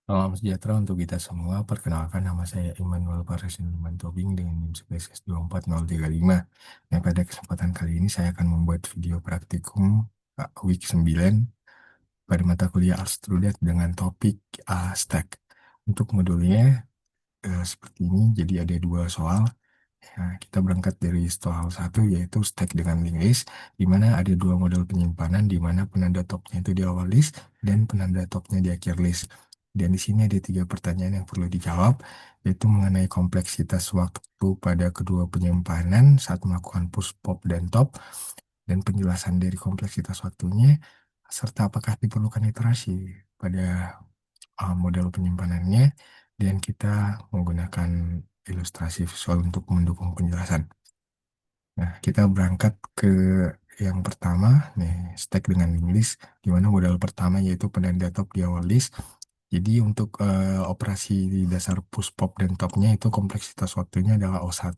Salam sejahtera untuk kita semua. Perkenalkan nama saya Immanuel Paresin Tobing dengan NIM 24035. Nah, pada kesempatan kali ini saya akan membuat video praktikum week 9 pada mata kuliah Art Student dengan topik stack. Untuk modulnya seperti ini, jadi ada dua soal. Nah, kita berangkat dari soal satu yaitu stack dengan linked list, di mana ada dua model penyimpanan, di mana penanda topnya itu di awal list dan penanda topnya di akhir list. Dan di sini ada tiga pertanyaan yang perlu dijawab, yaitu mengenai kompleksitas waktu pada kedua penyimpanan saat melakukan push, pop, dan top, dan penjelasan dari kompleksitas waktunya, serta apakah diperlukan iterasi pada model penyimpanannya, dan kita menggunakan ilustrasi visual untuk mendukung penjelasan. Nah, kita berangkat ke yang pertama, nih, stack dengan list, di mana modal pertama yaitu penanda top di awal list. Jadi untuk operasi di dasar push, pop, dan topnya itu kompleksitas waktunya adalah O1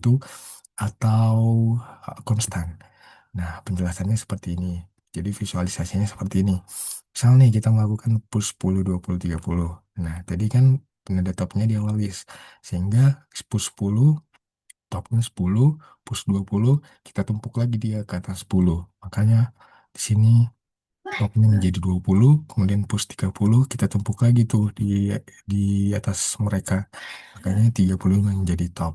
atau konstan. Nah, penjelasannya seperti ini. Jadi visualisasinya seperti ini. Misal nih kita melakukan push 10, 20, 30. Nah, tadi kan penanda topnya di awal list. Sehingga push 10, topnya 10, push 20, kita tumpuk lagi dia ke atas 10. Makanya di sini topnya menjadi 20, kemudian push 30, kita tumpuk lagi tuh di atas mereka. Makanya 30 menjadi top.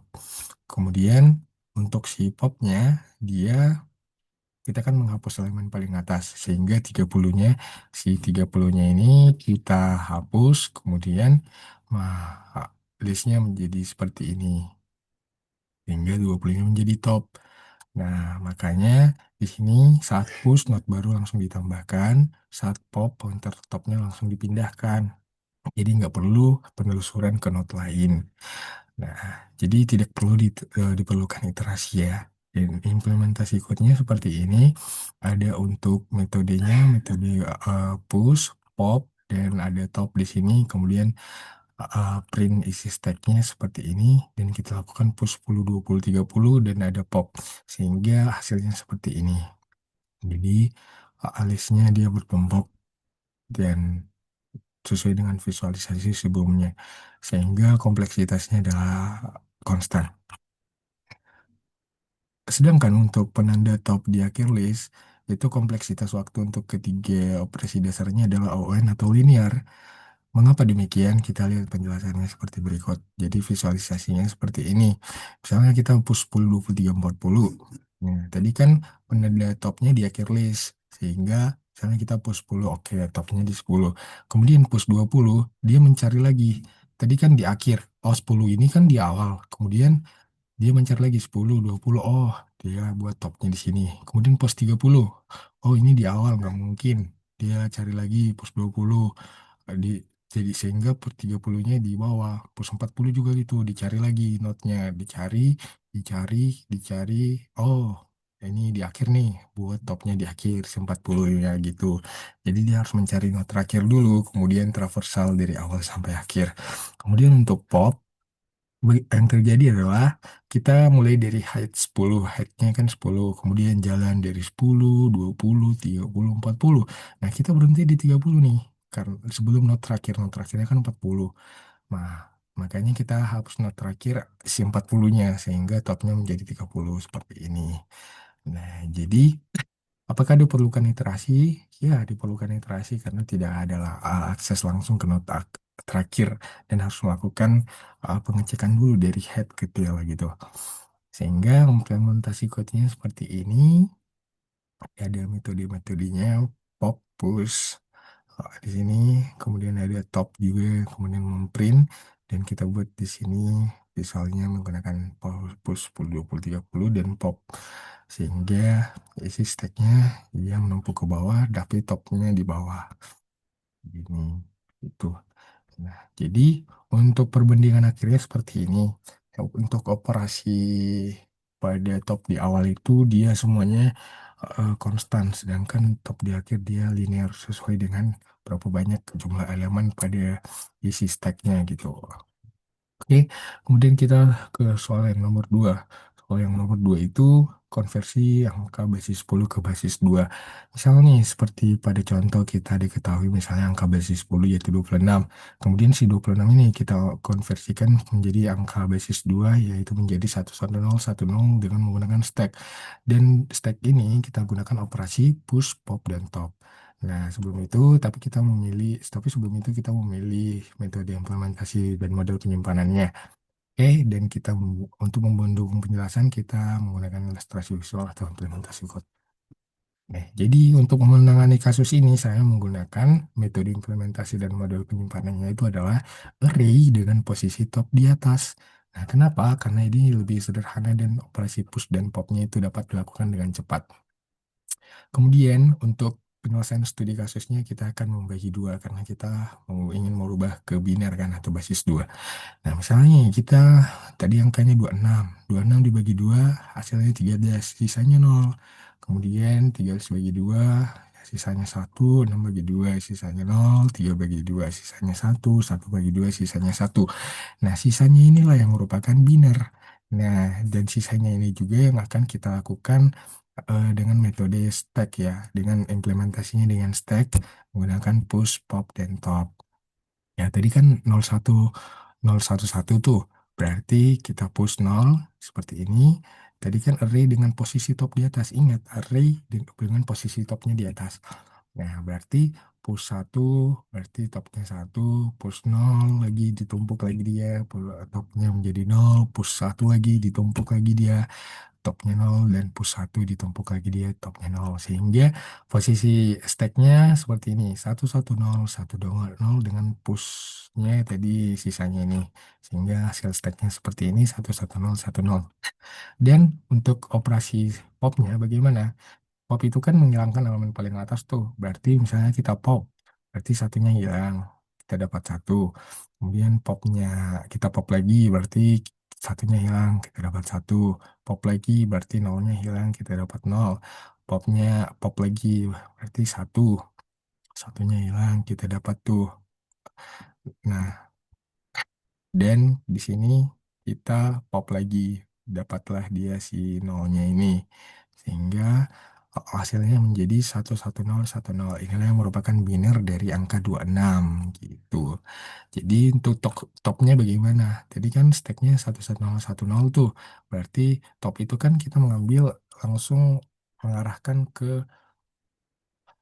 Kemudian untuk si popnya, dia kita kan menghapus elemen paling atas sehingga 30-nya si 30-nya ini kita hapus, kemudian listnya menjadi seperti ini sehingga 20-nya menjadi top. Nah, makanya di sini saat push not baru langsung ditambahkan, saat pop pointer topnya langsung dipindahkan. Jadi nggak perlu penelusuran ke not lain. Nah, jadi tidak perlu diperlukan iterasi ya. Dan implementasi code-nya seperti ini. Ada untuk metodenya, metode push, pop, dan ada top di sini. Kemudian print isi stack-nya seperti ini. Dan kita lakukan push 10, 20, 30, dan ada pop. Sehingga hasilnya seperti ini. Jadi, alisnya dia bertumpuk dan sesuai dengan visualisasi sebelumnya. Sehingga kompleksitasnya adalah konstan. Sedangkan untuk penanda top di akhir list, itu kompleksitas waktu untuk ketiga operasi dasarnya adalah ON atau linear. Mengapa demikian? Kita lihat penjelasannya seperti berikut. Jadi visualisasinya seperti ini. Misalnya kita push 10, 20, 30, 40. Nah, tadi kan penanda topnya di akhir list. Sehingga misalnya kita push 10, oke, topnya di 10. Kemudian push 20, dia mencari lagi. Tadi kan di akhir. Oh, 10 ini kan di awal. Kemudian dia mencari lagi 10, 20. Oh, dia buat topnya di sini. Kemudian pos 30. Oh, ini di awal nggak mungkin. Dia cari lagi pos 20. Di, jadi sehingga pos 30-nya di bawah. Pos 40 juga gitu. Dicari lagi notnya. Dicari, dicari, dicari. Oh, ini di akhir nih. Buat topnya di akhir. 40 ya gitu. Jadi dia harus mencari not terakhir dulu. Kemudian traversal dari awal sampai akhir. Kemudian untuk pop. Yang terjadi adalah kita mulai dari height 10, height-nya kan 10, kemudian jalan dari 10, 20, 30, 40. Nah, kita berhenti di 30 nih, karena sebelum not terakhirnya kan 40. Nah, makanya kita hapus not terakhir si 40-nya, sehingga topnya menjadi 30 seperti ini. Nah, jadi apakah diperlukan iterasi? Ya, diperlukan iterasi karena tidak ada akses langsung ke nota terakhir dan harus melakukan pengecekan dulu dari head ke tail gitu. Sehingga implementasi code-nya seperti ini. Ada metode-metodenya, pop, push, di sini, kemudian ada top juga, kemudian memprint, dan kita buat di sini misalnya menggunakan push 10, 20, 30, dan pop. Sehingga isi stacknya dia menumpuk ke bawah, tapi topnya di bawah. Ini, itu. Nah, jadi untuk perbandingan akhirnya seperti ini. Untuk operasi pada top di awal itu dia semuanya konstan, sedangkan top di akhir dia linear sesuai dengan berapa banyak jumlah elemen pada isi stacknya gitu. Oke, kemudian kita ke soal yang nomor 2. Soal yang nomor 2 itu konversi angka basis 10 ke basis 2. Misal nih, seperti pada contoh kita diketahui misalnya angka basis 10 yaitu 26. Kemudian si 26 ini kita konversikan menjadi angka basis 2 yaitu menjadi 11010 dengan menggunakan stack. Dan stack ini kita gunakan operasi push, pop, dan top. Nah, sebelum itu kita memilih metode implementasi dan model penyimpanannya. Oke, dan untuk mendukung penjelasan kita menggunakan ilustrasi visual atau implementasi code. Jadi untuk menangani kasus ini saya menggunakan metode implementasi dan model penyimpanannya itu adalah array dengan posisi top di atas. Nah, kenapa? Karena ini lebih sederhana dan operasi push dan popnya itu dapat dilakukan dengan cepat. Kemudian untuk penyelesaian studi kasusnya kita akan membagi dua karena kita ingin merubah ke biner kan atau basis dua. Nah, misalnya kita tadi angkanya 26. 26 dibagi 2 hasilnya 13, sisanya 0. Kemudian 13 bagi 2 sisanya 1, 6 bagi 2 sisanya 0, 3 bagi 2 sisanya 1, 1 bagi 2 sisanya 1. Nah, sisanya inilah yang merupakan biner. Nah, dan sisanya ini juga yang akan kita lakukan dengan metode stack ya, dengan implementasinya dengan stack menggunakan push, pop, dan top. Ya, tadi kan 01 tuh. Berarti kita push 0 seperti ini. Tadi kan array dengan posisi top di atas. Ingat, array dengan posisi topnya di atas. Nah, berarti push 1, berarti topnya 1, push 0 lagi ditumpuk lagi dia, topnya menjadi 0, push 1 lagi ditumpuk lagi dia topnya 0 dan push 1 ditumpuk lagi dia topnya 0 sehingga posisi stacknya seperti ini 110 120 dengan pushnya tadi sisanya ini sehingga hasil stacknya seperti ini 110 110 dan untuk operasi popnya bagaimana? Pop itu kan menghilangkan elemen paling atas tuh. Berarti misalnya kita pop, berarti satunya hilang. Kita dapat satu. Kemudian popnya kita pop lagi, berarti satunya hilang. Kita dapat satu. Pop lagi, berarti nolnya hilang. Kita dapat nol. Popnya pop lagi, berarti satu. Satunya hilang. Kita dapat tuh. Nah, dan di sini kita pop lagi, dapatlah dia si nolnya ini. Sehingga hasilnya menjadi 11010. Inilah yang merupakan biner dari angka 26 gitu. Jadi untuk topnya bagaimana? Tadi kan stacknya 11010 tuh. Berarti top itu kan kita mengambil langsung mengarahkan ke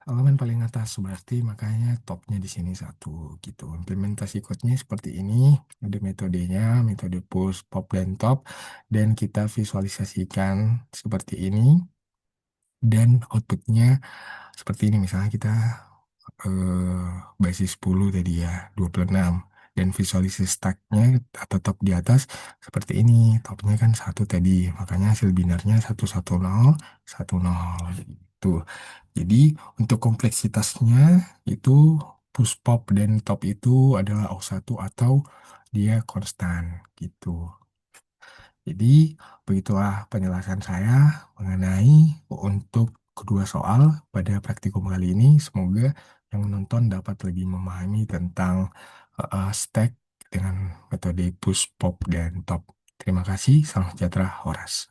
elemen paling atas, berarti makanya topnya di sini satu gitu. Implementasi code-nya seperti ini, ada metodenya, metode push, pop, dan top, dan kita visualisasikan seperti ini, dan outputnya seperti ini. Misalnya kita basis 10 tadi ya, 26. Dan visualisasi stacknya atau top di atas seperti ini. Topnya kan satu tadi, makanya hasil binarnya 11010 gitu. Jadi untuk kompleksitasnya itu push pop dan top itu adalah O1 atau dia konstan gitu. Jadi begitulah penjelasan saya mengenai untuk kedua soal pada praktikum kali ini. Semoga yang menonton dapat lebih memahami tentang stack dengan metode push, pop, dan top. Terima kasih. Salam sejahtera, Horas.